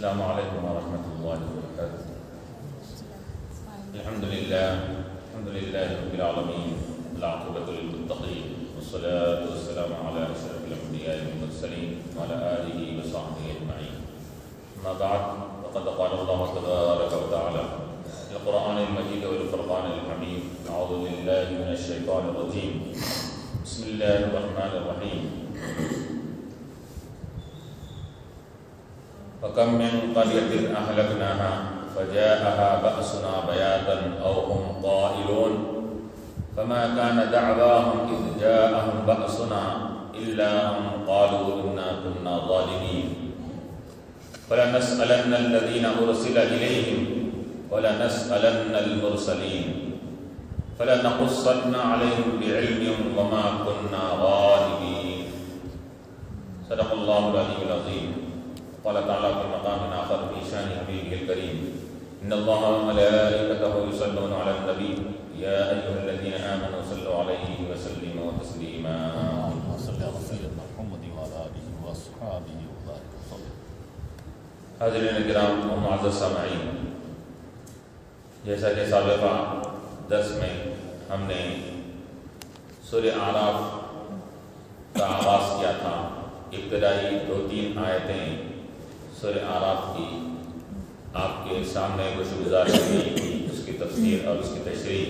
السلام علیکم ورحمۃ اللہ وبرکاتہ۔ الحمد للہ رب العالمین، والعاقبۃ للمتقین، والصلاة والسلام علی اشرف الانبیاء والمرسلین وعلی آلہ وصحبہ اجمعین۔ اما بعد، فقد قال اللہ تبارک وتعالی فی القرآن المجید والفرقان الحمید، اعوذ باللہ من الشیطان الرجیم، بسم اللہ الرحمن الرحیم۔ وَكَمْ مِنْ قَرْيَةٍ أَهْلَكْنَاهَا فَجَاءَهَا بَأْسُنَا بَيَاتًا أَوْ هُمْ قَائِلُونَ فَمَا كَانَ دَعْوَاهُمْ إِذْ جَاءَهُمْ بَأْسُنَا إِلَّا أَنْ قَالُوا إِنَّا كُنَّا ظَالِمِينَ فَلَنَسْأَلَنَّ الَّذِينَ أُرْسِلَ إِلَيْهِمْ وَلَنَسْأَلَنَّ الْمُرْسَلِينَ فَلَنَقُصَّنَّ عَلَيْهِمْ بِعِلْمٍ وَمَا كُنَّا غَائِبِينَ۔ صدق اللہ العلی العظیم۔ قال تعالیٰ فی مقام آخر فی شان حبیبہ الکریم، ان اللہ وملائکتہ یصلون علی النبی یا ایھا الذین آمنوا صلوا علیہ وسلموا تسلیما۔ اللهم صل على سيدنا محمد وعلى آله وأصحابه وبارك وسلم۔ حاضرین کرام و معزز سامعین، جیسا کہ سابقہ درس میں ہم نے سورہ اعراف کا آغاز کیا تھا، ابتدائی 2-3 آیتیں سورہ اعراف کی آپ کے سامنے گوشگزار کی، اس کی تفسیر اور اس کی تشریح۔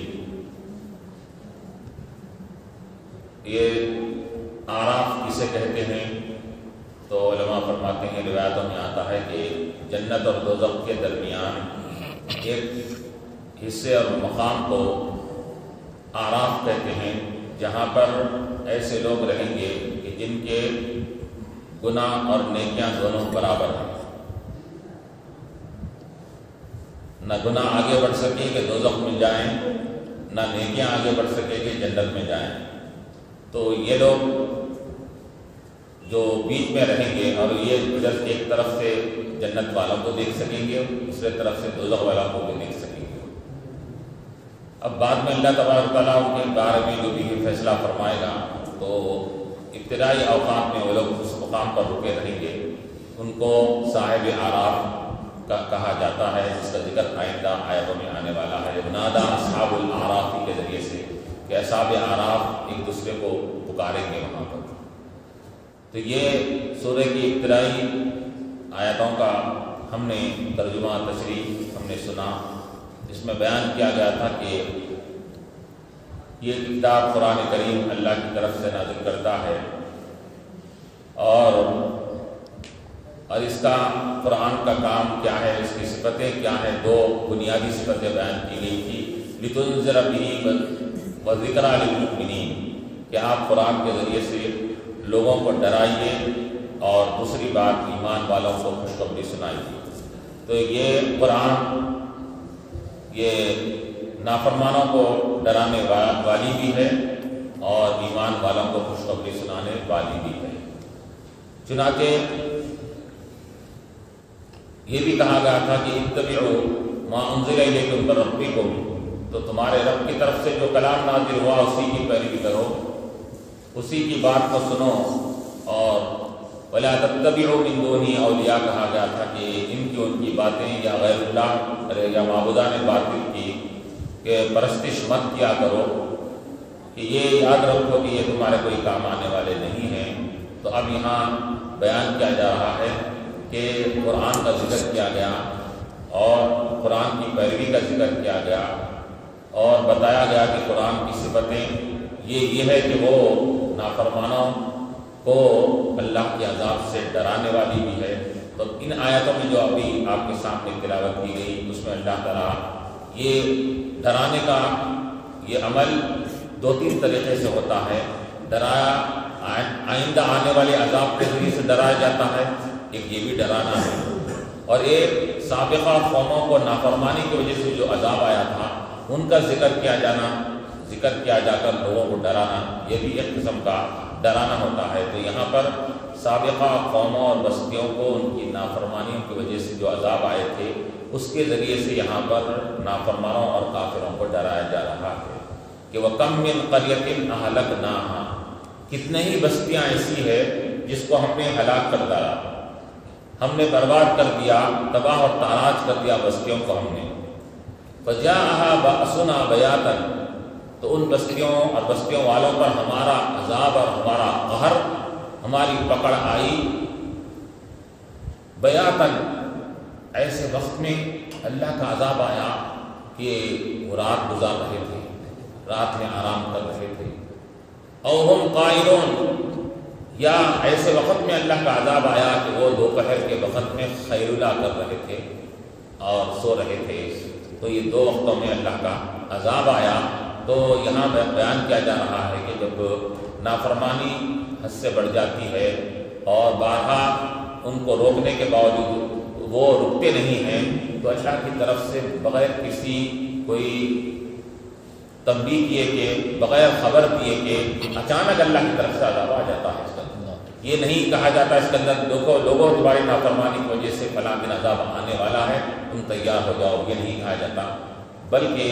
یہ اعراف کسے کہتے ہیں تو علماء فرماتے ہیں، روایتوں میں آتا ہے کہ جنت اور دوزخ کے درمیان ایک حصے اور مقام کو اعراف کہتے ہیں، جہاں پر ایسے لوگ رہیں گے کہ جن کے گناہ اور نیکیاں دونوں برابر ہیں، نہ گناہ آگے بڑھ سکے کہ دوزخ میں جائیں، نہ نیکیاں آگے بڑھ سکے کہ جنت میں جائیں۔ تو یہ لوگ جو بیچ میں رہیں گے، اور یہ ادھر ایک طرف سے جنت والوں کو دیکھ سکیں گے، دوسرے طرف سے دوزخ والوں کو بھی دیکھ سکیں گے۔ اب بعد میں اللہ تبارک تعالیٰ ان کے بارے میں جو بھی فیصلہ فرمائے گا، تو ابتدائی اوقات میں وہ لوگ اس مقام پر رکے رہیں گے، ان کو صاحب اعراف کا کہا جاتا ہے، جس کا ذکر آئندہ آیتوں میں آنے والا ہے۔ نادا اصحاب الاعراف کے ذریعے سے کہ اصحاب اعراف ایک دوسرے کو پکاریں گے وہاں پر۔ تو یہ سورہ کی ابتدائی آیتوں کا ہم نے ترجمہ تشریح ہم نے سنا، جس میں بیان کیا گیا تھا کہ یہ کتاب قرآن کریم اللہ کی طرف سے نازل کرتا ہے، اور اس کا قرآن کا کام کیا ہے، اس کی صفتیں کیا ہیں۔ 2 بنیادی صفتیں بیان کی گئی تھی، لِتُنذِرَ بِهِ وَذِكْرَىٰ لِلْمُؤْمِنِينَ، کہ آپ قرآن کے ذریعے سے لوگوں کو ڈرائیے، اور دوسری بات ایمان والوں کو خوشخبری سنائیے۔ تو یہ قرآن یہ نافرمانوں کو ڈرانے والی بھی ہے، اور ایمان والوں کو خوشخبری سنانے والی بھی ہے۔ چنانچہ یہ بھی کہا گیا تھا کہ اتبعوا ما انزل الیکم من ربکم، تو تمہارے رب کی طرف سے جو کلام نازل ہوا اسی کی پیروی کرو، اسی کی بات کو سنو، اور ولا تتبعوا من دونہ اولیاء کہا گیا تھا کہ ان کی باتیں یا غیر اللہ یا معبودان باطل کی کہ پرستش مت کیا کرو، کہ یہ یاد رکھو کہ یہ تمہارے کوئی کام آنے والے نہیں ہیں۔ تو اب یہاں بیان کیا جا رہا ہے کہ قرآن کا ذکر کیا گیا، اور قرآن کی پیروی کا ذکر کیا گیا، اور بتایا گیا کہ قرآن کی صفتیں یہ ہے کہ وہ نافرمانوں کو اللہ کے عذاب سے ڈرانے والی بھی ہے۔ تو ان آیتوں میں جو ابھی آپ کے سامنے تلاوت کی گئی، اس میں اللہ تعالیٰ یہ ڈرانے کا یہ عمل 2-3 طریقے سے ہوتا ہے۔ ڈرایا آئندہ آنے والے عذاب کے ذریعے سے ڈرایا جاتا ہے، ایک یہ بھی ڈرانا ہے، اور ایک سابقہ قوموں کو نافرمانی کی وجہ سے جو عذاب آیا تھا ان کا ذکر کیا جا کر لوگوں کو ڈرانا، یہ بھی ایک قسم کا ڈرانا ہوتا ہے۔ تو یہاں پر سابقہ قوموں اور بستیوں کو ان کی نافرمانیوں کی وجہ سے جو عذاب آئے تھے، اس کے ذریعے سے یہاں پر نافرمانوں اور کافروں کو ڈرایا جا رہا ہے کہ وَكَمْ مِنْ قَرْيَةٍ أَهْلَكْنَاهَا، کتنے ہی بستیاں ایسی ہے جس کو ہم نے ہلاک کر ڈالا۔ ہم نے برباد کر دیا، تباہ اور تاراج کر دیا بستیوں کو ہم نے۔ فَجَاءَهَا بَأْسُنَا بَيَاتًا، تو ان بستیوں اور بستیوں والوں پر ہمارا عذاب اور ہمارا قہر، ہماری پکڑ آئی بیاتاً، ایسے وقت میں اللہ کا عذاب آیا کہ وہ رات گزار رہے تھے، رات میں آرام کر رہے تھے، او ہم قائلون، یا ایسے وقت میں اللہ کا عذاب آیا کہ وہ دوپہر کے وقت میں خیلولہ کر رہے تھے اور سو رہے تھے۔ تو یہ دو وقتوں میں اللہ کا عذاب آیا۔ تو یہاں بیان کیا جا رہا ہے کہ جب نافرمانی حد سے بڑھ جاتی ہے اور بارہا ان کو روکنے کے باوجود وہ رکتے نہیں ہیں، تو اللہ کی طرف سے بغیر کسی کوئی تنبیہ کیے کہ، بغیر خبر دیے کہ اچانک اللہ کی طرف سے عذاب آ جاتا ہے۔ اس کا یہ نہیں کہا جاتا اس کے اندر لوگوں تمہاری نافرمانی کی وجہ سے فلاں دن عذاب آنے والا ہے، تم تیار ہو جاؤ، یہ نہیں کہا جاتا، بلکہ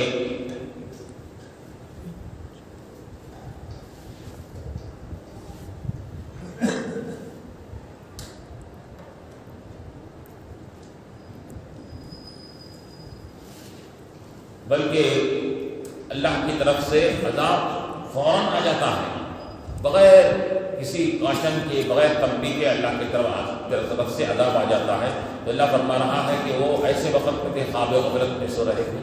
اللہ کی طرف سے عذاب فوراً آ جاتا ہے، بغیر کسی کاشن کے، بغیر تنبیہ کے اللہ کی طرف سے عذاب آ جاتا ہے۔ تو اللہ فرما رہا ہے کہ وہ ایسے وقت میں تھے، خواب و غفلت میں سو رہے تھے،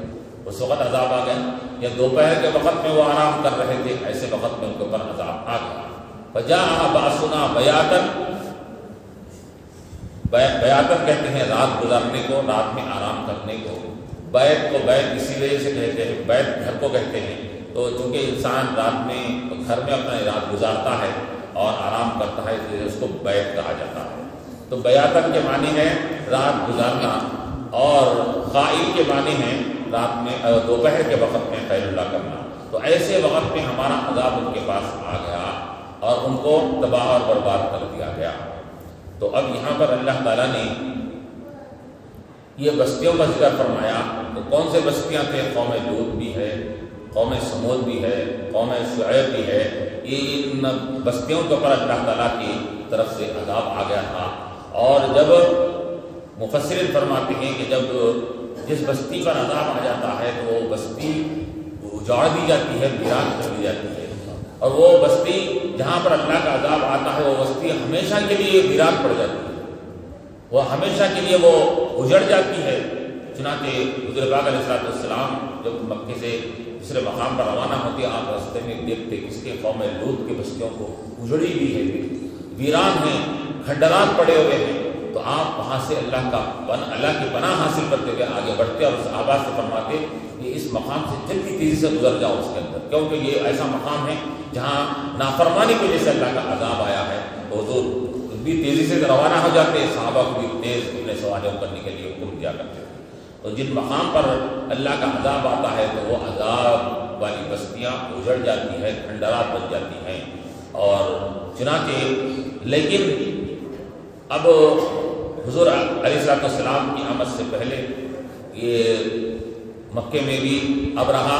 اس وقت عذاب آ گیا، یا دوپہر کے وقت میں وہ آرام کر رہے تھے، ایسے وقت میں ان کے اوپر عذاب آ گیا۔ فَجَاءَ بَأْسُنَا بَيَاتًا، بیاتن کہتے ہیں رات گزارنے کو، رات میں آرام کرنے کو۔ بیت کو بیت اسی وجہ سے کہتے ہیں، بیت گھر کو کہتے ہیں، تو چونکہ انسان رات میں گھر میں اپنا رات گزارتا ہے اور آرام کرتا ہے، اس کو بیت کہا جاتا ہے۔ تو بیاتن کے معنی ہے رات گزارنا، اور قائل کے معنی ہے رات میں دوپہر کے وقت میں خیر اللہ کرنا۔ تو ایسے وقت میں ہمارا عذاب ان کے پاس آ گیا اور ان کو تباہ اور برباد کر دیا گیا۔ تو اب یہاں پر اللہ تعالیٰ نے یہ بستیوں کا ذکر فرمایا، تو کون سے بستیاں تھے؟ قوم لوط بھی ہے، قوم سمود بھی ہے، قوم شعیب بھی ہے۔ ان بستیوں کے اوپر اللہ تعالیٰ کی طرف سے عذاب آ گیا تھا۔ اور جب مفسرین فرماتے ہیں کہ جب جس بستی پر عذاب آ جاتا ہے تو وہ بستی اجاڑ دی جاتی ہے، ویران کر دی جاتی ہے، اور وہ بستی جہاں پر اللہ کا عذاب آتا ہے وہ بستی ہمیشہ کے لیے ویران پڑ جاتی ہے، وہ ہمیشہ کے لیے وہ اجڑ جاتی ہے۔ چنانچہ حضور پاک علیہ السلام جب مکے سے دوسرے مقام پر روانہ ہوتے، آپ راستے میں دیکھتے کس کے قوم لوط کی بستیوں کو اجڑی ہوئی ہے، ویران ہیں، کھنڈرات پڑے ہوئے ہیں، تو آپ وہاں سے اللہ کی پناہ حاصل کرتے ہوئے آگے بڑھتے اور اس آواز سے فرماتے کہ اس مقام سے جلدی تیزی سے گزر جاؤ اس کے اندر، کیونکہ یہ ایسا مقام ہے جہاں نافرمانی کی وجہ سے اللہ کا عذاب آیا ہے۔ تو حضور بھی تیزی سے روانہ ہو جاتے، صحابہ کو بھی تیز اپنے سواریوں کرنے کے لیے حکم دیا کرتے تھے۔ تو جن مقام پر اللہ کا عذاب آتا ہے تو وہ عذاب والی بستیاں اجڑ جاتی ہیں، کھنڈرات بن جاتی ہیں۔ اور چنانچہ لیکن اب حضور علیہ السلام کی آمد سے پہلے یہ مکے میں بھی ابرہا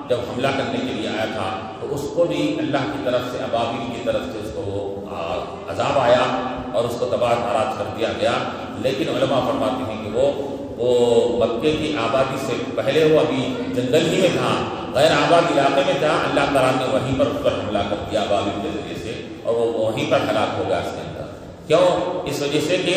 جب حملہ کرنے کے لیے آیا تھا تو اس کو بھی اللہ کی طرف سے، ابابیل کی طرف سے اس کو عذاب آیا اور اس کو تباہ ناراض کر دیا گیا۔ لیکن علماء فرماتے ہیں کہ وہ مکے کی آبادی سے پہلے وہ ابھی جنگل ہی میں تھا، غیر آباد علاقے میں تھا، اللہ تعالیٰ نے وہیں پر اس پر حملہ کر دیا ابابیل کے ذریعے سے، اور وہ وہیں پر ہلاک ہو گیا اس کے اندر۔ کیوں؟ اس وجہ سے کہ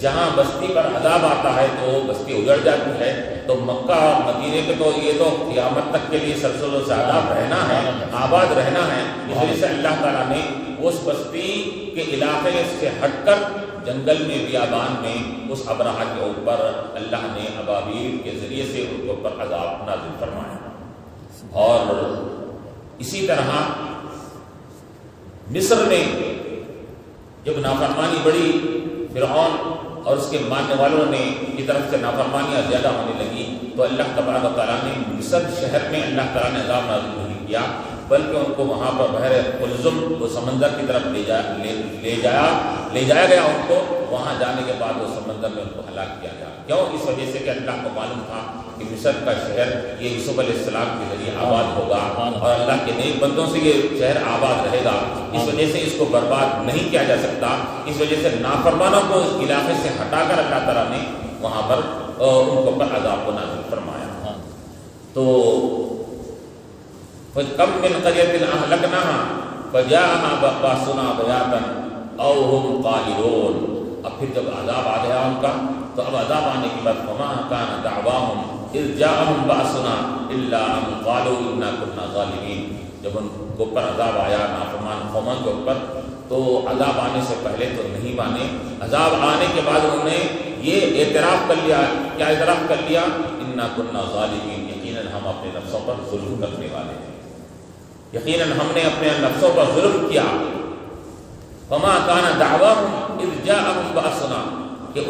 جہاں بستی پر عذاب آتا ہے تو وہ بستی اجڑ جاتی ہے۔ تو مکہ اور مدینے کے تو یہ تو قیامت تک کے لیے سلسلہ و شاداب رہنا ہے، آباد رہنا ہے، اس وجہ سے اللہ تعالیٰ نے اس بستی کے علاقے سے ہٹ کر جنگل میں، بیابان میں اس ابرہا کے اوپر اللہ نے ابابیل کے ذریعے سے ان کے اوپر عذاب نازل فرمایا۔ اور اسی طرح مصر میں جب نافرمانی بڑی، فرعون اور اس کے ماننے والوں نے کی طرف سے نافرمانیاں زیادہ ہونے لگی، تو اللہ تبارک و تعالیٰ نے مصر شہر میں اللہ تعالیٰ نے عذاب نازل نہیں کیا، بلکہ ان کو وہاں پر بحر قلزم وہ سمندر کی طرف لے جایا گیا ان کو، وہاں جانے کے بعد وہ سمندر میں ان کو ہلاک کیا گیا. کیوں؟ اس وجہ سے کہ اللہ کو معلوم تھا کہ مصر کا شہر یہ یوسف علیہ السلام کے ذریعے آباد ہوگا اور اللہ کے نیک بندوں سے یہ شہر آباد رہے گا. اس وجہ سے اس کو برباد نہیں کیا جا سکتا. اس وجہ سے نافرمانوں کو اس علاقے سے ہٹا کر اللہ تعالیٰ نے وہاں پر ان کو پر عذاب کو نازل فرمایا. تو کم من قریۃ اہلکناھا فجاءھا بأسنا بیاتا او ہم قائلون. اب پھر جب عذاب آ گیا ان کا تو اب عذاب آنے کے بعد فما کان دعواہم اذ جاءھم بأسنا الا ان قالوا انا كنا ظالمین. جب ان کو پر عذاب آیا نافرمان قوموں کے اوپر تو عذاب آنے سے پہلے تو نہیں مانے. عذاب آنے کے بعد انہوں نے یہ اعتراف کر لیا. کیا اعتراف کر لیا؟ انا كنا ظالمین. یقیناً ہم اپنے نفسوں پر ظلم کرنے والے ہیں. یقیناً ہم نے اپنے نفسوں پر ظلم کیا. فما کان دعواہم اذ جاءھم بأسنا کہ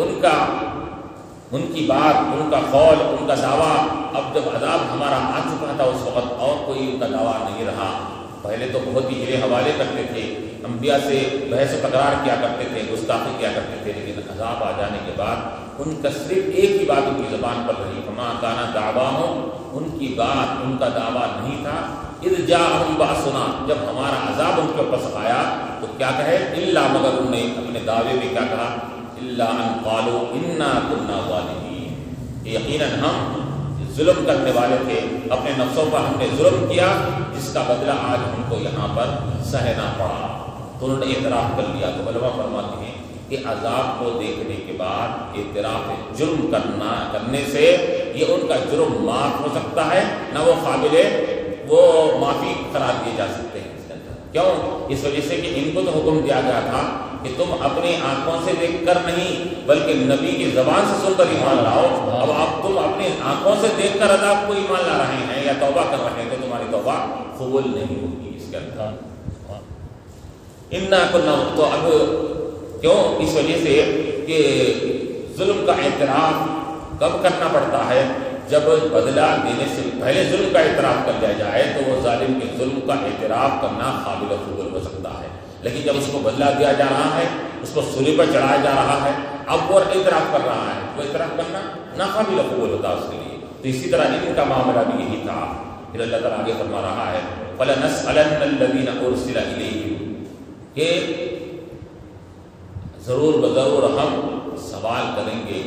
ان کی بات، ان کا قول، ان کا دعویٰ اب جب عذاب ہمارا آ چکا تھا اس وقت اور کوئی ان کا دعویٰ نہیں رہا. پہلے تو بہت ہی ہرے حوالے کرتے تھے، انبیاء سے بحث و تکرار کیا کرتے تھے، گستاخی کیا کرتے تھے، لیکن عذاب آ جانے کے بعد ان کا صرف ایک ہی بات ان کی زبان پر رہی. فما کان دعواہم، ان کی بات، ان کا دعویٰ نہیں تھا. اذ جاءھم بأسنا، جب ہمارا عذاب ان کے اوپر آیا تو کیا کہے؟ الا، مگر انہوں نے اپنے دعوے میں کیا کہا؟ الا ان قالوا انا كنا ظالمین. یقیناً ہم ظلم کرنے والے تھے، اپنے نفسوں پر ہم نے ظلم کیا جس کا بدلہ آج ہم کو یہاں پر سہنا پڑا. تو انہوں نے اعتراف کر لیا. تو علماء فرماتے ہیں کہ عذاب کو دیکھنے کے بعد اعتراف جرم کرنے سے یہ ان کا جرم معاف ہو سکتا ہے، نہ وہ قابل وہ معافی قرار دیے جا سکتے ہیں اس کے اندر. کیوں؟ اس وجہ سے کہ ان کو تو حکم دیا گیا تھا کہ تم اپنی آنکھوں سے دیکھ کر نہیں بلکہ نبی کی زبان سے سن کر ایمان لاؤ. اب آپ تم اپنی آنکھوں سے دیکھ کر عذاب کو ایمان لا رہے ہیں یا توبہ کر رہے ہیں تو تمہاری توبہ قبول نہیں ہوگی اس کے اندر. انا كنا، تو اب کیوں؟ اس وجہ سے کہ ظلم کا اعتراف کب کرنا پڑتا ہے؟ جب بدلہ دینے سے پہلے ظلم کا اعتراف کر لیا جائے تو وہ ظالم کے ظلم کا اعتراف کرنا قابل قبول ہو سکتا ہے. لیکن جب اس کو بدلہ دیا جا رہا ہے، اس کو سولی پر چڑھایا جا رہا ہے، اب وہ اعتراف کر رہا ہے، وہ اعتراف کرنا ناقابل قبول ہوتا اس کے لیے. تو اسی طرح ان کا معاملہ بھی یہی تھا. پھر اللہ تعالیٰ آگے فرما رہا ہے فَلَنَسْأَلَنَّ الَّذِينَ أُرْسِلَ إِلَيْهِمْ، کہ ضرور بضرور ہم سوال کریں گے.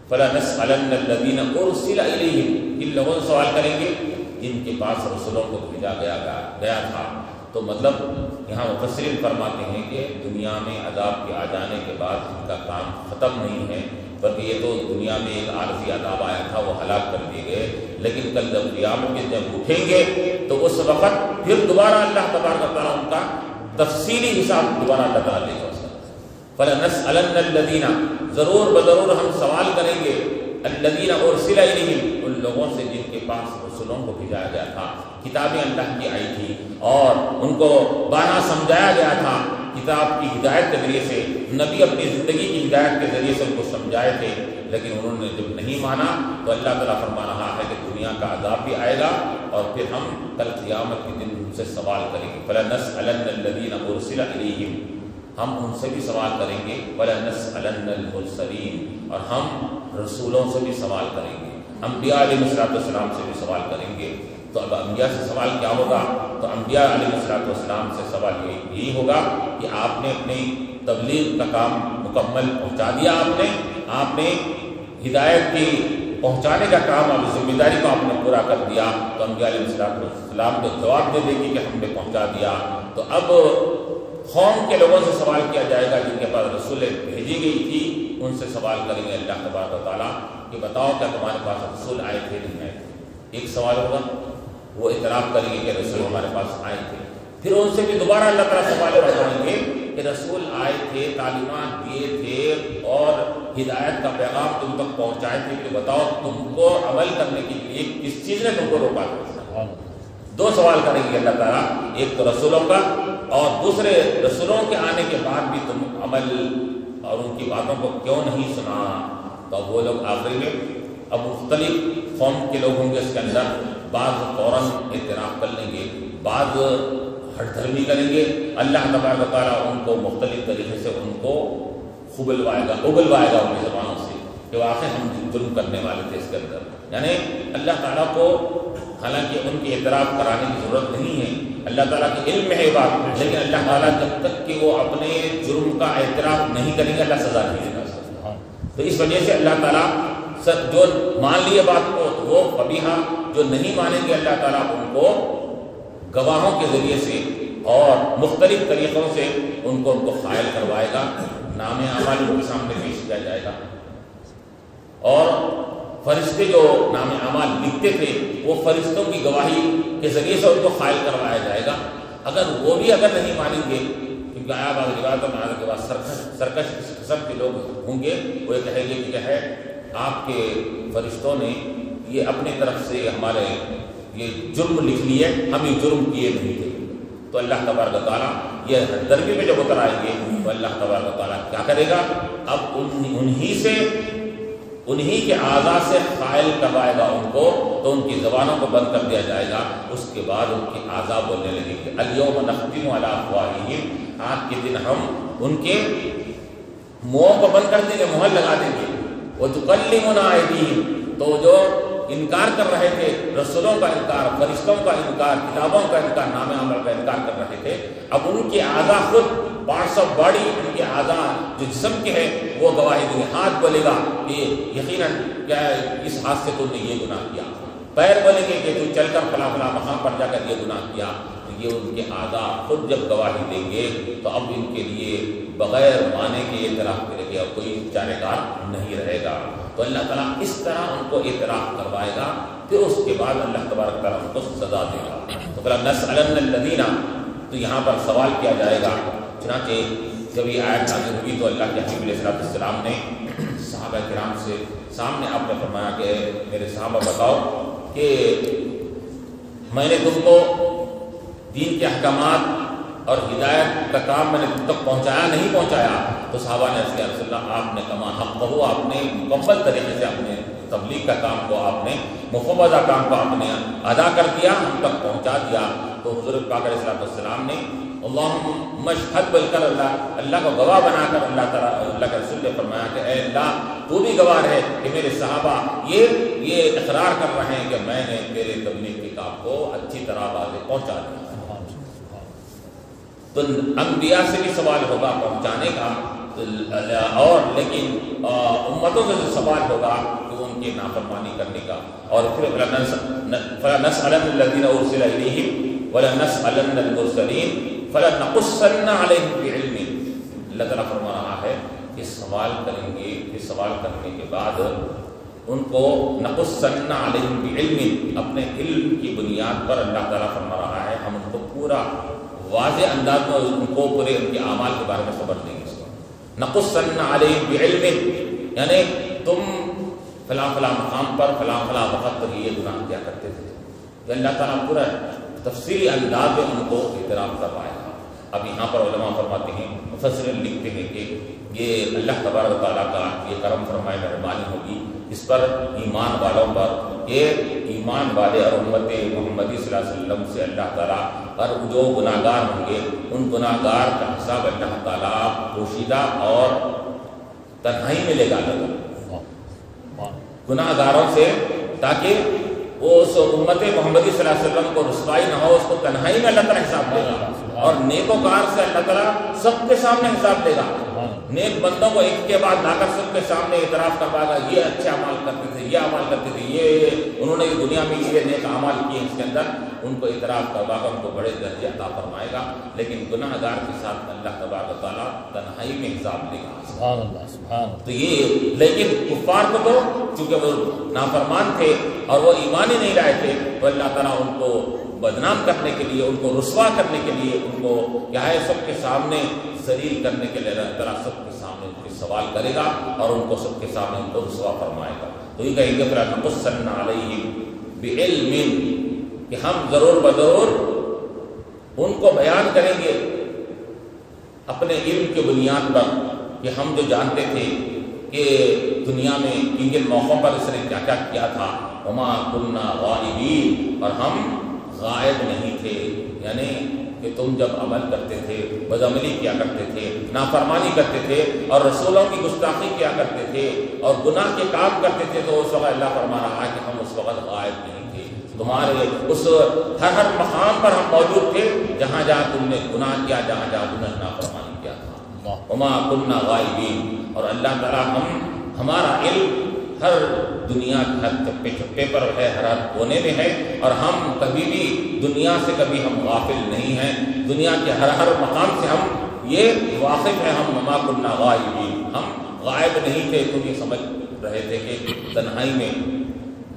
فَلَنَسْأَلَنَّ الَّذِينَ أُرْسِلَ إِلَيْهِمْ، ان لوگوں سے سوال کریں گے جن کے پاس رسولوں کو بھیجا گیا تھا. تو مطلب یہاں مفسرین فرماتے ہیں کہ دنیا میں عذاب کے آ جانے کے بعد ان کا کام ختم نہیں ہے، بلکہ یہ تو دنیا میں ایک عارضی عذاب آیا تھا، وہ ہلاک کر دیے گئے. لیکن کل جب قیامت کے جب اٹھیں گے تو اس وقت پھر دوبارہ اللہ تبارک و تعالیٰ ان کا تفصیلی حساب دوبارہ اللہ تعالیٰ لے گا. فَلَنَسْأَلَنَّ الَّذِينَ، ضرور بضرور ہم سوال کریں گے، الَّذِينَ أُرْسِلَ إِلَيْهِمْ، ان لوگوں سے جن کے پاس رسولوں کو بھیجایا گیا تھا، کتابیں اللہ کی آئی تھی اور ان کو بانا سمجھایا گیا تھا کتاب کی ہدایت کے ذریعے سے. نبی اپنی زندگی کی ہدایت کے ذریعے سے ان کو سمجھائے تھے، لیکن انہوں نے جب نہیں مانا تو اللہ تعالیٰ فرما رہا ہے کہ دنیا کا عذاب بھی آئے گا اور پھر ہم کل قیامت کے دن ان سے سوال کریں گے. فَلَنَسْأَلَنَّ الَّذِينَ أُرْسِلَ إِلَيْهِمْ، ہم ان سے بھی سوال کریں گے. وَلَنَسْأَلَنَّ الْمُرْسَلِينَ، اور ہم رسولوں سے بھی سوال کریں گے، انبیاء علیہ السلام سے بھی سوال کریں گے. تو اب انبیاء سے سوال کیا ہوگا؟ تو انبیاء علیہ السلام سے سوال یہی ہوگا کہ آپ نے اپنی تبلیغ کا کام مکمل پہنچا دیا، آپ نے ہدایت کی پہنچانے کا کام، اب ذمہ داری کو آپ نے پورا کر دیا. تو انبیاء علیہ السلام کو جواب دے دے گی کہ ہم نے پہنچا دیا. تو اب قوم کے لوگوں سے سوال کیا جائے گا جن کے پاس رسول بھیجی گئی تھی، ان سے سوال کریں گے اللہ تبارک و تعالیٰ کہ بتاؤ کیا تمہارے پاس رسول آئے تھے نہیں آئے تھے. ایک سوال ہوگا، وہ اعتراف کریں گے کہ رسول ہمارے پاس آئے تھے. پھر ان سے بھی دوبارہ اللہ تعالیٰ سوال کریں گے کہ رسول آئے تھے، تعلیمات دیے تھے اور ہدایت کا پیغام تم تک پہنچائے تھے، کہ بتاؤ تم کو عمل کرنے کے لیے کس چیز نے تم کو روکا تھا. دو سوال کریں گے اللہ تعالیٰ، ایک تو رسولوں کا اور دوسرے رسولوں کے آنے کے بعد بھی تم عمل اور ان کی باتوں کو کیوں نہیں سنا. تو اب وہ لوگ آخری میں اب مختلف قوم کے لوگ ہوں گے اس کے اندر. بعض فوراً اعتراف کر لیں گے، بعض ہٹ دھرمی کریں گے. اللہ تبارک و تعالیٰ ان کو مختلف طریقے سے ان کو ابلوائے گا ان کی زبانوں سے کہ واقعی ہم جرم کرنے والے تھے اس کے اندر. یعنی اللہ تعالیٰ کو حالانکہ ان کے اعتراف کرانے کی ضرورت نہیں ہے، اللہ تعالیٰ کے علم میں ہے بات، لیکن اللہ تعالیٰ جب تک کہ وہ اپنے جرم کا اعتراف نہیں کریں گے اللہ سزا نہیں دے گا. تو اس وجہ سے اللہ تعالیٰ جو مان لیے بات کو وہ قبیحہ، جو نہیں مانیں گے اللہ تعالیٰ ان کو گواہوں کے ذریعے سے اور مختلف طریقوں سے ان کو قائل کروائے گا. نام اعمال ان کے سامنے پیش کیا جائے گا اور فرشتے جو نام اعمال لکھتے تھے وہ فرشتوں کی گواہی کے ذریعے سے ان کو قائل کروایا جائے گا. اگر وہ بھی نہیں مانیں گے، کیونکہ آیا بعض روایتوں میں آنے کے بعد سرکش قسم کے لوگ ہوں گے، وہ یہ کہیں گے کہ ہے آپ کے فرشتوں نے یہ اپنی طرف سے ہمارے یہ جرم لکھ لیے، ہم یہ جرم کیے نہیں تھے. تو اللہ تبارک و تعالیٰ یہ درمی میں جب اتر آئیں گے تو اللہ تبارک و تعالیٰ کیا کرے گا؟ اب انہی کے اعضاء سے قائل کروائے گا ان کو، تو ان کی زبانوں کو بند کر دیا جائے گا. اس کے بعد ان کی اعضاء بولنے لگیں گے. الیوم نختم علی افواہہم، آج کے دن ہم ان کے منہوں کو بند کر دیں گے، مہر لگا دیں گے. وتکلمنا ایدیہم، تو جو انکار کر رہے تھے، رسولوں کا انکار، فرشتوں کا انکار، کتابوں کا انکار، نام عمل کا انکار کر رہے تھے، اب ان کے اعضاء خود پارٹس آف باڈی، ان کے اعضاء جو جسم کے ہیں وہ گواہی دیں گے. ہاتھ بولے گا کہ یقیناً کیا اس ہاتھ سے تم نے یہ گناہ کیا، پیر بولیں گے کہ تو چل کر فلاں فلاں مقام پر جا کر یہ گناہ کیا. یہ ان کے اعضاء خود جب گواہی دیں گے تو اب ان کے لیے بغیر مانے کے اعتراف کرے گا، کوئی چارہ کار نہیں رہے گا. تو اللہ تعالیٰ اس طرح ان کو اعتراف کروائے گا، پھر اس کے بعد اللہ تبارک تعالیٰ ان کو سزا دے گا. تو فلا نسألن الذین، تو یہاں پر سوال کیا جائے گا. چنانچہ جب یہ آیت نازل ہوئی تو اللہ کے حبیب علیہ السلام نے صحابہ کرام سے سامنے آپ نے فرمایا کہ میرے صحابہ بتاؤ کہ میں نے تم کو دین کے احکامات اور ہدایت کا کام میں نے تم تک پہنچایا نہیں پہنچایا؟ تو صحابہ نے عرض کیا رسول اللہ آپ نے کما حق کہو، آپ نے مکمل طریقے سے اپنے تبلیغ کا کام کو، آپ نے مفوضہ کام کو آپ نے ادا کر دیا، ہم تک پہنچا دیا. تو حضور پاک علیہ السلام نے اللہم مشہد بل کر اللہ کو گواہ بنا کر اللہ کے رسول نے فرمایا کہ اے اللہ تو بھی گواہ ہے کہ میرے صحابہ یہ اقرار کر رہے ہیں کہ میں نے تیرے تبلیغ کے کام کو اچھی طرح واضح پہنچا دیا. تو انبیاء سے بھی سوال ہوگا پہنچانے کا، اور لیکن امتوں سے جو سوال ہوگا کہ ان کی نافرمانی کرنے کا. اور پھر فَلَنَسْأَلَنَّ الَّذِينَ أُرْسِلَ إِلَيْهِمْ وَلَنَسْأَلَنَّ الْمُرْسَلِينَ فَلَنَقُصَّنَّ عَلَيْهِمْ بِعِلْمٍ. اللہ تعالیٰ فرما رہا ہے کہ سوال کریں گے، پھر سوال کرنے کے بعد ان کو نقصن علیہم بعلم، اپنے علم کی بنیاد پر اللہ تعالیٰ فرما رہا ہے ہم ان کو پورا واضح انداز میں ان کو پورے ان کے اعمال کے بارے میں خبر دیں گے. نقصن علیہم بعلم، یعنی تم فلاں فلاں مقام پر فلاں فلاں وقت پر یہ گناہ کیا کرتے تھے. کہ اللہ تعالیٰ پورا تفصیلی انداز میں ان کو اعتراف کروائے گا. اب یہاں پر علماء فرماتے ہیں، مفسرین لکھتے ہیں کہ یہ اللہ تبارک و تعالیٰ کا یہ کرم فرمائے مہربانی ہوگی اس پر ایمان والوں پر، کہ ایمان والے اور امت محمدی صلی اللہ علیہ وسلم سے اللہ تعالیٰ اور جو گناہ گار ہوں گے ان گناہ گار کا حساب اللہ تعالیٰ پوشیدہ اور تنہائی میں لے گا گناہ گاروں سے، تاکہ وہ اس امت محمدی صلی اللہ علیہ وسلم کو رسوائی نہ ہو. اس کو تنہائی میں اللہ تعالیٰ حساب دے گا، اور نیکوکار سے اللہ تعالیٰ سب کے سامنے حساب دے گا. نیک بندوں کو ایک کے بعد لا کر سب کے سامنے اعتراف کروائے گا، یہ اچھے اعمال کرتے تھے، یہ اعمال کرتے تھے، یہ انہوں نے دنیا میں یہ نیک اعمال کیے، اس کے اندر ان کو اعتراف کروا کر ان کو بڑے درجے عطا فرمائے گا. لیکن گناہ گار کے ساتھ اللہ تبارک و تعالیٰ تنہائی میں حساب لے گا. سبحان اللہ سبحان اللہ. تو یہ لیکن کفار کو تو چونکہ وہ نافرمان تھے اور وہ ایمان ہی نہیں لائے تھے، تو اللہ تعالیٰ ان کو بدنام کرنے کے لیے، ان کو رسوا کرنے کے لیے، ان کو کیا ہے سب کے سامنے ذلیل کرنے کے لیے اللہ تعالیٰ سب کے سامنے ان کے سوال کرے گا اور ان کو سب کے سامنے ان کو رسوا فرمائے گا. تو یہ کہیں گے فَلَنَقُصَّنَّ عَلَيْهِمْ بِعِلْمٍ، کہ ہم ضرور بضرور ان کو بیان کریں گے اپنے علم کی بنیاد پر، کہ ہم جو جانتے تھے کہ دنیا میں کن کن موقعوں پر اس نے کیا کیا کیا تھا. وَمَا كُنَّا غَائِبِينَ، اور ہم غائب نہیں تھے، یعنی کہ تم جب عمل کرتے تھے، بدعملی کیا کرتے تھے، نافرمانی کرتے تھے اور رسولوں کی گستاخی کیا کرتے تھے اور گناہ کے کام کرتے تھے، تو اس وقت اللہ فرما رہا ہے کہ ہم اس وقت غائب نہیں تھے، تمہارے اس ہر مقام پر ہم موجود تھے جہاں جہاں تم نے گناہ کیا، جہاں جہاں تم نے نافرمانی کیا تھا۔ وما كنا غائبین، اور اللہ تعالیٰ ہمارا علم ہر دنیا کے ہر چپے چپے پر ہے، ہر کونے میں ہے، اور ہم کبھی بھی دنیا سے کبھی ہم غافل نہیں ہیں، دنیا کے ہر مقام سے ہم یہ واقف ہیں، ہم وما كنا غائبین، ہم غائب نہیں تھے۔ تم یہ سمجھ رہے تھے کہ تنہائی میں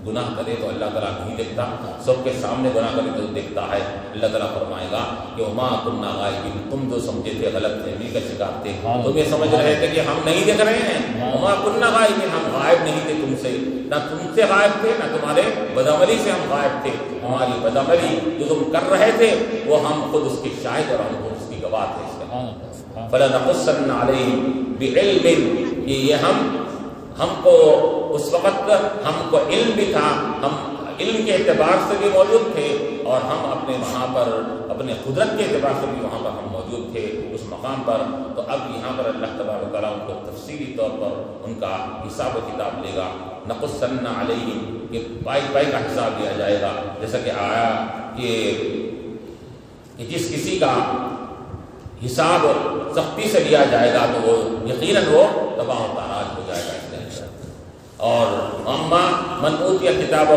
گناہ کرے تو اللہ تعالیٰ نہیں دیکھتا، سب کے سامنے گناہ کرے تو دیکھتا ہے۔ اللہ تعالیٰ فرمائے گا کہ وما كنا غائبین، تم جو سمجھے تھے غلط فہمی کا شکار تھے، تم یہ سمجھ رہے تھے کہ ہم نہیں دیکھ رہے ہیں، وما كنا غائبین، ہم غائب نہیں تھے تم سے، نہ تم سے غائب تھے نہ تمہارے بدعملی سے ہم غائب تھے، ہماری بدعملی جو تم کر رہے تھے وہ ہم خود اس کے شاہد اور ہم خود اس کی گواہ تھے۔ فَلَنَقُصَّنَّ عَلَيْهِمْ بِعِلْمٍ، یہ ہم کو اس وقت ہم کو علم بھی تھا، ہم علم کے اعتبار سے بھی موجود تھے اور ہم اپنے وہاں پر اپنے قدرت کے اعتبار سے بھی وہاں پر ہم موجود تھے اس مقام پر۔ تو اب یہاں پر اللہ تبارک و تعالیٰ ان کو تفصیلی طور پر ان کا حساب و کتاب لے گا۔ نقصنا علیہم، کہ پائی پائی کا حساب لیا جائے گا، جیسا کہ آیا کہ جس کسی کا حساب سختی سے لیا جائے گا تو وہ یقیناً وہ تباہ و تاراج ہو جائے گا۔ اور اما من اوتی کتابہ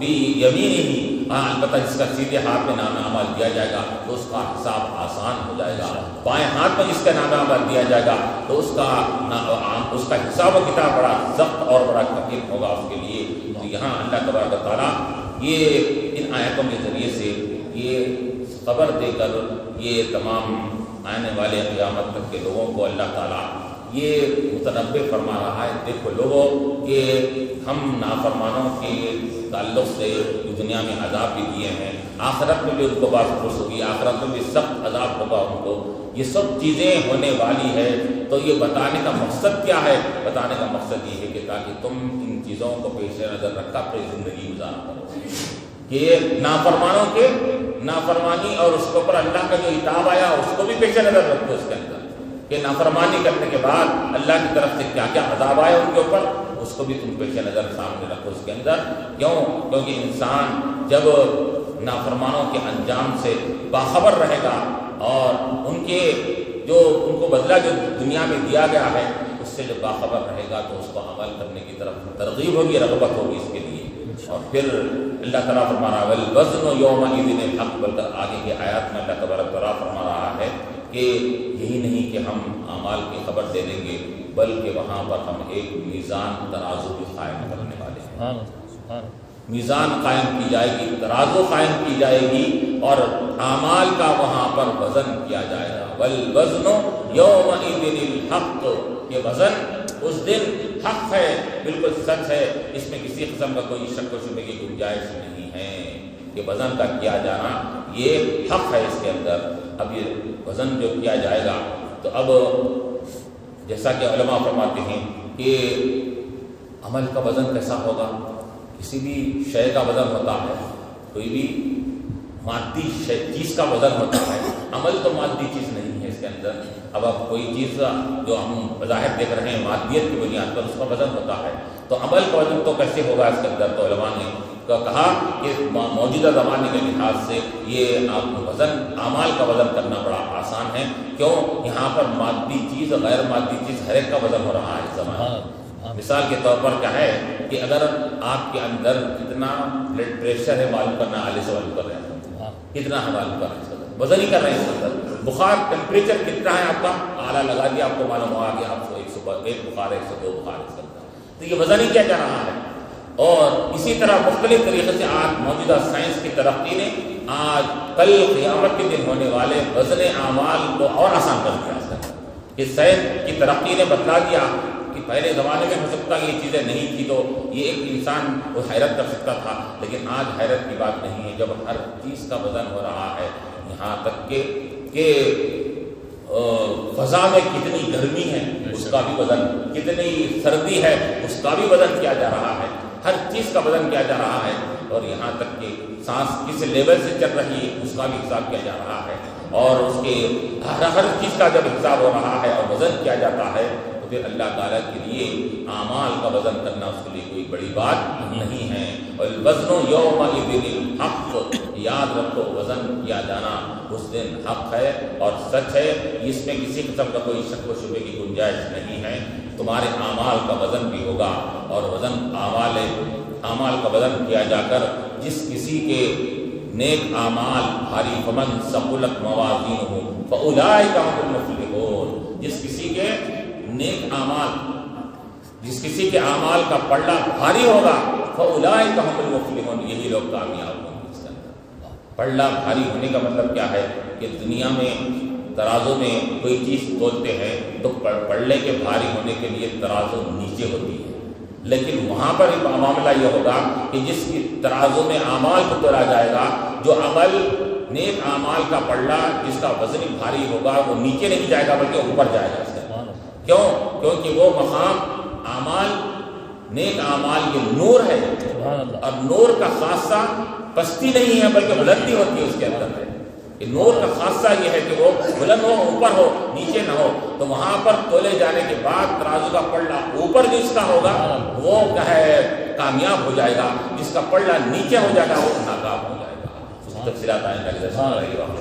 بیمینہ، البتہ جس کا سیدھے ہاتھ میں نامہ اعمال دیا جائے گا تو اس کا حساب آسان ہو جائے گا، بائیں ہاتھ میں جس کا نامہ اعمال دیا جائے گا تو اس کا حساب و کتاب بڑا سخت اور بڑا کٹھن ہوگا اس کے لیے۔ تو یہاں اللہ تبارک و تعالیٰ یہ ان آیتوں کے ذریعے سے یہ خبر دے کر یہ تمام آنے والے قیامت تک کے لوگوں کو اللہ تعالیٰ یہ متنبع فرما رہا ہے، دیکھو لوگوں کہ ہم نافرمانوں کے تعلق سے دنیا میں عذاب بھی دیے ہیں، آخرت میں بھی ان کو بات خوش ہوگی، آخرت میں بھی سخت عذاب ہوگا ان کو، یہ سب چیزیں ہونے والی ہے۔ تو یہ بتانے کا مقصد کیا ہے؟ بتانے کا مقصد یہ ہے کہ تاکہ تم ان چیزوں کو پیش نظر رکھ کر اپنی زندگی گزارا کرو کہ نافرمانوں کے نافرمانی اور اس کے اوپر اللہ کا جو عتاب آیا اس کو بھی پیش نظر رکھو، اس کے اندر کہ نافرمانی کرنے کے بعد اللہ کی طرف سے کیا کیا عذاب آیا ان کے اوپر، اس کو بھی تم پیش نظر سامنے رکھو اس کے اندر۔ کیونکہ انسان جب نافرمانوں کے انجام سے باخبر رہے گا اور ان کو بدلہ جو دنیا میں دیا گیا ہے اس سے جب باخبر رہے گا تو اس کو عمل کرنے کی طرف ترغیب ہوگی، رغبت ہوگی اس کے لیے۔ اور پھر اللہ تعالیٰ فرما رہا ہے وَالْوَزْنُ يَوْمَئِذٍ الْحَقُّ، بلکہ آگے کے آیات میں اللہ تبارک و تعالیٰ فرما رہا ہے کہ یہی نہیں کہ ہم اعمال کی خبر دے دیں گے بلکہ وہاں پر ہم ایک میزان ترازو بھی قائم کرنے والے ہیں۔ میزان قائم کی جائے گی، ترازو قائم کی جائے گی اور اعمال کا وہاں پر وزن کیا جائے گا۔ وَالْوَزْنُ يَوْمَئِذٍ الْحَقُّ، یہ وزن اس دن حق ہے، بالکل سچ ہے، اس میں کسی قسم کا کوئی شک و شبہ کی گنجائش نہیں ہے کہ وزن کا کیا جانا یہ حق ہے اس کے اندر۔ اب یہ وزن جو کیا جائے گا تو اب جیسا کہ علماء فرماتے ہیں کہ عمل کا وزن کیسا ہوگا؟ کسی بھی شے کا وزن ہوتا ہے، کوئی بھی مادی چیز کا وزن ہوتا ہے، عمل تو مادی چیز نہیں ہے اس کے اندر۔ اب کوئی چیز جو ہم بظاہر دیکھ رہے ہیں مادیت کی بنیاد پر اس کا وزن ہوتا ہے، تو عمل کا وزن تو کیسے ہوگا اس کے اندر؟ تو علماء نے کہا کہ موجودہ زمانے کے لحاظ سے یہ وزن اعمال کا وزن کرنا بڑا آسان ہے۔ کیوں؟ یہاں پر مادی چیز اور غیر مادی چیز ہر ایک کا وزن ہو رہا ہے اس زمانے۔ مثال کے طور پر کیا ہے کہ اگر آپ کے اندر کتنا بلڈ پریشر ہے معلوم کرنا، آلے سے معلوم کر رہے ہیں، کتنا ہے معلوم کر رہے ہیں، وزن ہی کر رہے ہیں اس اندر۔ بخار ٹیمپریچر کتنا ہے آپ کا، آلہ لگا دیا آپ کو معلوم ہوا کہ آپ کو 101 بخار ہے، 102 بخار ہے، تو یہ وزن ہی کیا جا رہا ہے۔ اور اسی طرح مختلف طریقے سے آج موجودہ سائنس کی ترقی نے آج کل قیامت کے دن ہونے والے وزن اعمال کو اور آسان کر دیا۔ کہ سائنس کی ترقی نے بتلا دیا کہ پہلے زمانے میں ہو سکتا یہ چیزیں نہیں تھی تو یہ ایک انسان وہ حیرت کر سکتا تھا، لیکن آج حیرت کی بات نہیں ہے جب ہر چیز کا وزن ہو رہا ہے، یہاں تک کہ فضا میں کتنی گرمی ہے اس کا بھی وزن، کتنی سردی ہے اس کا بھی وزن کیا جا رہا ہے، ہر چیز کا وزن کیا جا رہا ہے، اور یہاں تک کہ سانس کس لیول سے چل رہی ہے اس کا بھی حساب کیا جا رہا ہے۔ اور اس کے ہر چیز کا جب حساب ہو رہا ہے اور وزن کیا جاتا ہے تو پھر اللہ تعالیٰ کے لیے اعمال کا وزن کرنا اس کے لیے کوئی بڑی بات نہیں ہے. والوزن یومئذ الحق، یاد رکھو وزن کیا جانا اس دن حق ہے اور سچ ہے، اس میں کسی قسم کا کوئی شک و شبے کی گنجائش نہیں ہے. تمہارے اعمال کا وزن بھی ہوگا اور وزن اعمال کا وزن کیا جا کر جس کسی کے نیک اعمال بھاری فمن ثقلت موازینہ فاولئک هم المفلحون، جس کسی کے اعمال کا پلڑا بھاری ہوگا فاولئک هم المفلحون، یہی لوگ کامیاب ہوں گے. اس کے اندر پلڑا بھاری ہونے کا مطلب کیا ہے کہ دنیا میں ترازو میں کوئی چیز تولتے ہیں تو پلڑے کے بھاری ہونے کے لیے ترازو نیچے ہوتی ہے، لیکن وہاں پر ایک معاملہ یہ ہوگا کہ جس کی ترازو میں اعمال کو تولا جائے گا، جو عمل نیک اعمال کا پلڑا جس کا وزن بھاری ہوگا وہ نیچے نہیں جائے گا بلکہ اوپر جائے گا. کیوں؟ کیونکہ وہ مقام اعمال نیک اعمال یہ نور ہے، اور نور کا خاصہ پستی نہیں ہے بلکہ بلندی ہوتی ہے اس کے اندر. نور کا خاصہ یہ ہے کہ وہ بلند ہو، اوپر ہو، نیچے نہ ہو. تو وہاں پر تولے جانے کے بعد ترازو کا پلڑا اوپر جس کا ہوگا وہ کیا ہے کامیاب ہو جائے گا، جس کا پلڑا نیچے ہو جائے گا وہ ناکام ہو جائے گا. اس کی تفصیلات آئیں گے.